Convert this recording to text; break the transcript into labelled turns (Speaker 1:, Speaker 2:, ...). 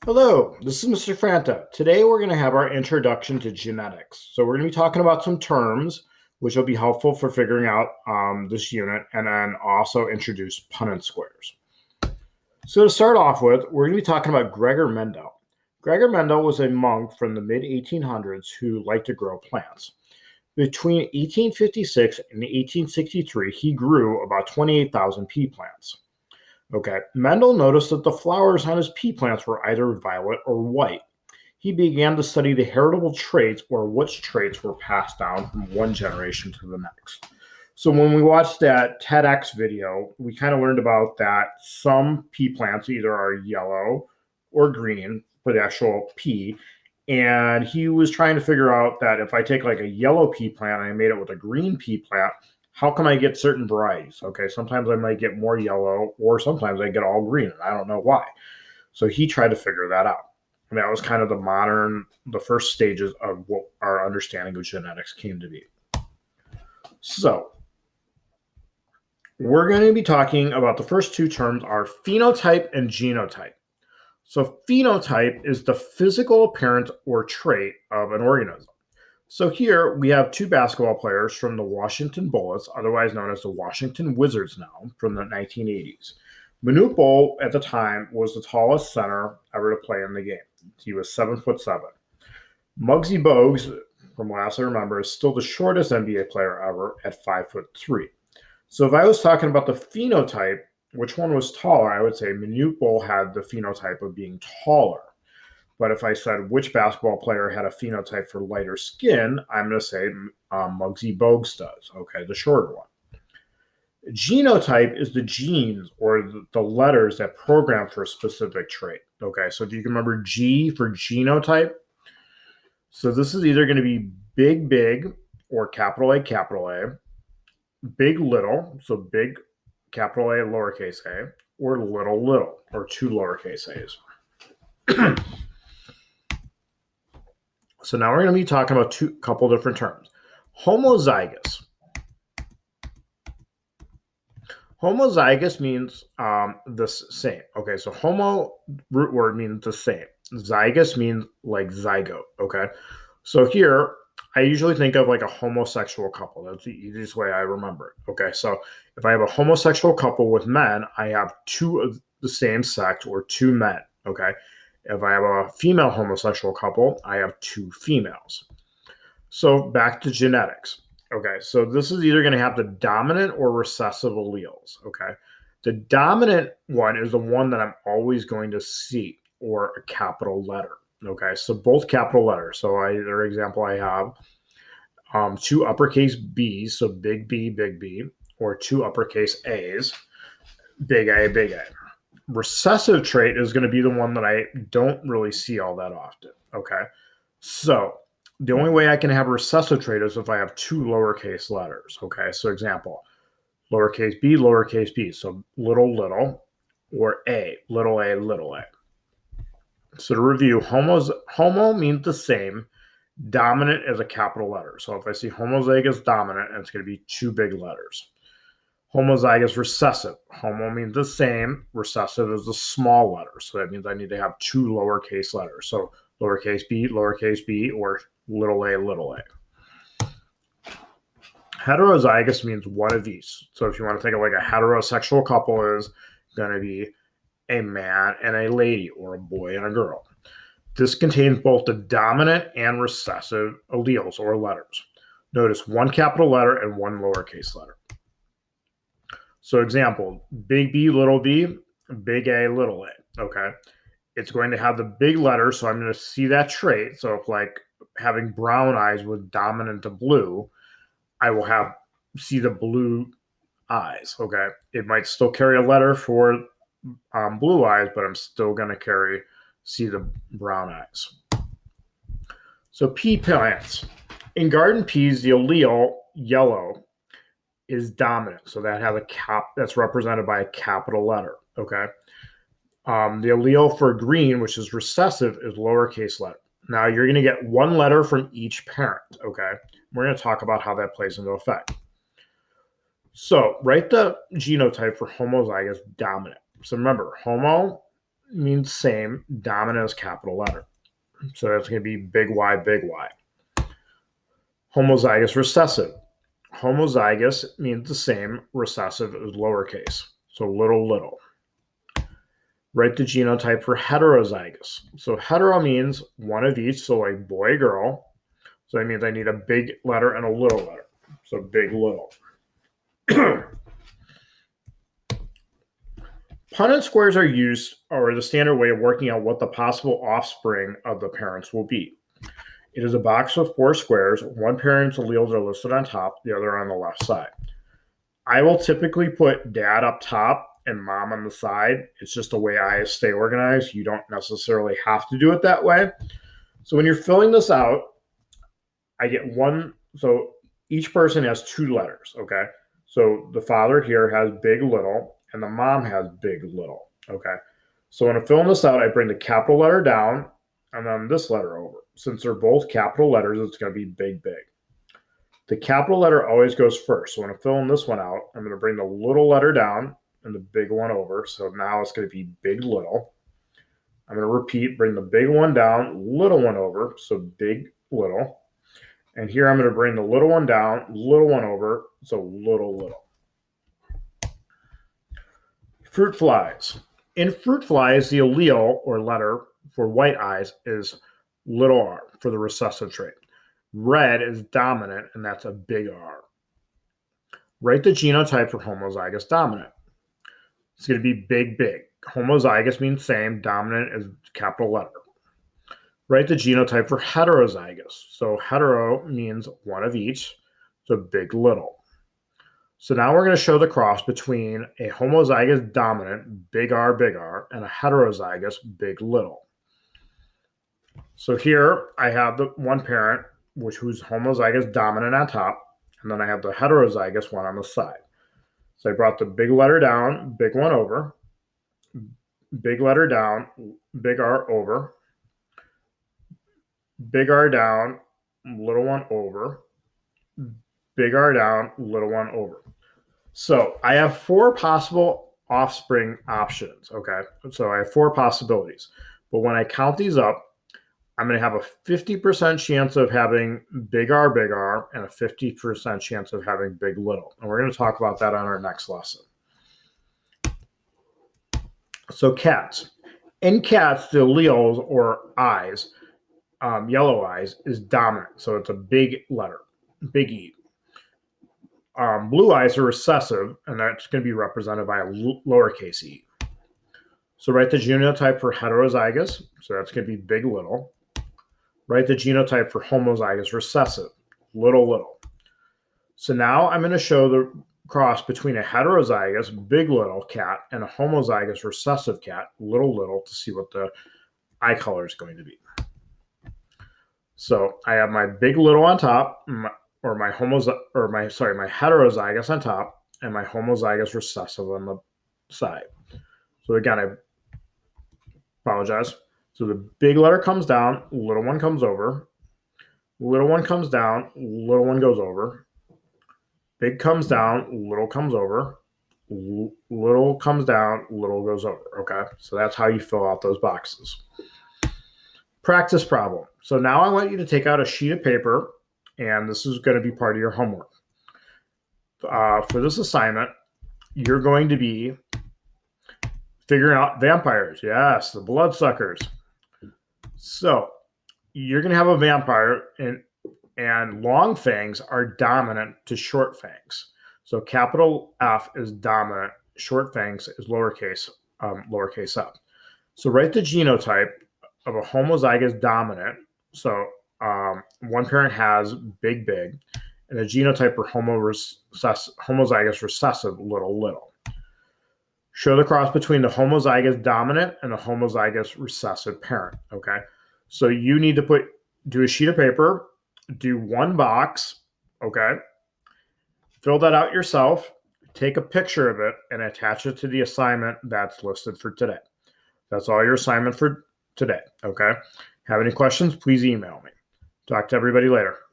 Speaker 1: Hello, this is Mr. Franta. Today we're going to have our introduction to genetics. So we're going to be talking about some terms which will be helpful for figuring out this unit and then also introduce Punnett Squares. So to start off with, we're going to be talking about Gregor Mendel. Gregor Mendel was a monk from the mid-1800s who liked to grow plants. Between 1856 and 1863, he grew about 28,000 pea plants. Okay, Mendel noticed that the flowers on his pea plants were either violet or white. He began to study the heritable traits or which traits were passed down from one generation to the next. So when we watched that TEDx video, we kind of learned about that some pea plants either are yellow or green for the actual pea. And he was trying to figure out that if I take like a yellow pea plant and I made it with a green pea plant, how can I get certain varieties? Okay, sometimes I might get more yellow, or sometimes I get all green, and I don't know why. So he tried to figure that out. And that was kind of the first stages of what our understanding of genetics came to be. So we're going to be talking about the first two terms are phenotype and genotype. So phenotype is the physical appearance or trait of an organism. So here we have two basketball players from the Washington Bullets, otherwise known as the Washington Wizards now, from the 1980s. Manute Bol at the time was the tallest center ever to play in the game. He was 7'7". Muggsy Bogues, from last I remember, is still the shortest NBA player ever at 5'3". So if I was talking about the phenotype, which one was taller, I would say Manute Bol had the phenotype of being taller. But if I said which basketball player had a phenotype for lighter skin, I'm going to say Muggsy Bogues does, okay, the shorter one. Genotype is the genes or the letters that program for a specific trait, okay? So do you remember G for genotype? So this is either going to be big, big, or capital A, big, little, so big, capital A, lowercase a, or little, little, or two lowercase a's. So now we're going to be talking about a couple different terms. Homozygous. Homozygous means the same. Okay, so homo root word means the same. Zygous means like zygote. Okay, so here I usually think of like a homosexual couple. That's the easiest way I remember it. Okay, so if I have a homosexual couple with men, I have two of the same sex or two men. Okay, if I have a female homosexual couple, I have two females. So back to genetics. Okay, so this is either going to have the dominant or recessive alleles. Okay, the dominant one is the one that I'm always going to see, or a capital letter. Okay, so both capital letters. So either example, I have two uppercase B's, so big B, or two uppercase A's, big A, big A. Recessive trait is going to be the one that I don't really see all that often. Okay, so the only way I can have a recessive trait is if I have two lowercase letters. Okay, so example, lowercase b, so little, little, or a, little a, little a. So to review, homo means the same. Dominant is a capital letter. So if I see homozygous dominant, it's going to be two big letters. Homozygous recessive. Homo means the same. Recessive is the small letter. So that means I need to have two lowercase letters. So lowercase b, or little a, little a. Heterozygous means one of these. So if you want to think of like a heterosexual couple is going to be a man and a lady, or a boy and a girl. This contains both the dominant and recessive alleles or letters. Notice one capital letter and one lowercase letter. So example, big B, big A, little a, okay? It's going to have the big letter, so I'm going to see that trait. So if like having brown eyes with dominant to blue, I will see the blue eyes, okay? It might still carry a letter for blue eyes, but I'm still going to see the brown eyes. So pea plants. In garden peas, the allele, yellow, is dominant. So that has that's represented by a capital letter, okay? The allele for green, which is recessive, is lowercase letter. Now you're going to get one letter from each parent, okay? We're going to talk about how that plays into effect. So write the genotype for homozygous dominant. So remember, homo means same, dominant is capital letter. So that's going to be big Y, big Y. Homozygous recessive. Homozygous means the same, recessive is lowercase, so little. Write the genotype for heterozygous. So hetero means one of each, so like boy, girl. So that means I need a big letter and a little letter. So big, little. Punnett squares are used, or the standard way of working out what the possible offspring of the parents will be. It is a box of 4 squares. One parent's alleles are listed on top, the other on the left side. I will typically put dad up top and mom on the side. It's just the way I stay organized. You don't necessarily have to do it that way. So when you're filling this out, I get one. So each person has 2 letters, okay? So the father here has big, little, and the mom has big, little, okay? So when I'm filling this out, I bring the capital letter down and then this letter over. Since they're both capital letters, it's going to be big, big. The capital letter always goes first. So when I'm filling this one out, I'm going to bring the little letter down and the big one over. So now it's going to be big, little. I'm going to repeat, bring the big one down, little one over. So big, little. And here I'm going to bring the little one down, little one over. So little. Fruit flies. In fruit flies, the allele or letter for white eyes is little r for the recessive trait. Red is dominant, and that's a big R. Write the genotype for homozygous dominant. It's going to be big, big. Homozygous means same. Dominant is capital letter. Write the genotype for heterozygous. So hetero means one of each. So big, little. So now we're going to show the cross between a homozygous dominant, big R, and a heterozygous, big, little. So here I have the one parent, who's homozygous dominant on top, and then I have the heterozygous one on the side. So I brought the big letter down, big one over, big letter down, big R over, big R down, little one over, big R down, little one over. So I have 4 possible offspring options, okay? So I have 4 possibilities. But when I count these up, I'm going to have a 50% chance of having big R, and a 50% chance of having big, little. And we're going to talk about that on our next lesson. So cats. In cats, the alleles or eyes, yellow eyes, is dominant. So it's a big letter, big E. Blue eyes are recessive, and that's going to be represented by a lowercase e. So write the genotype for heterozygous. So that's going to be big, little. Write the genotype for homozygous recessive, little. So now I'm going to show the cross between a heterozygous, big, little cat and a homozygous recessive cat, little, to see what the eye color is going to be. So I have my big, little on top, my heterozygous on top, and my homozygous recessive on the side. So again, I apologize. So the big letter comes down, little one comes over, little one comes down, little one goes over, big comes down, little comes over, little comes down, little goes over, okay? So that's how you fill out those boxes. Practice problem. So now I want you to take out a sheet of paper, and this is going to be part of your homework. For this assignment, you're going to be figuring out vampires. Yes, the bloodsuckers. So you're going to have a vampire, and long fangs are dominant to short fangs. So capital F is dominant, short fangs is lowercase f. So write the genotype of a homozygous dominant. So one parent has big, and the genotype for homozygous recessive, little. Show the cross between the homozygous dominant and the homozygous recessive parent, okay? So you need to do a sheet of paper, do one box, okay? Fill that out yourself, take a picture of it, and attach it to the assignment that's listed for today. That's all your assignment for today, okay? Have any questions, please email me. Talk to everybody later.